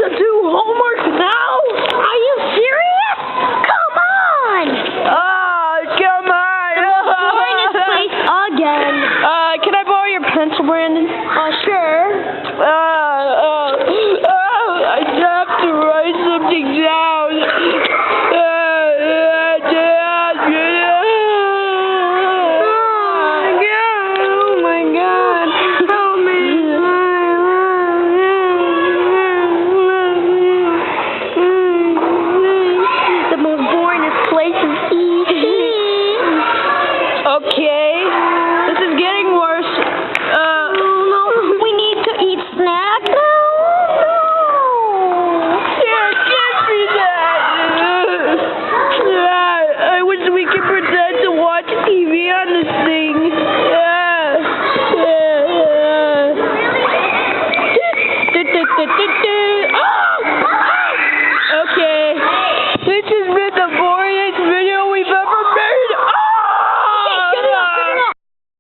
to do homework now? Are you serious? Come on! Come on! Boringest place again. Can I borrow your pencil, Brandon? Sure. I have to write something down. Oh my God! Help me! The most boringest place is eating. Okay, this is getting worse. We need to eat snack now. Yeah, can't be that. I wish we could pretend to watch TV on this thing. Okay, this has been the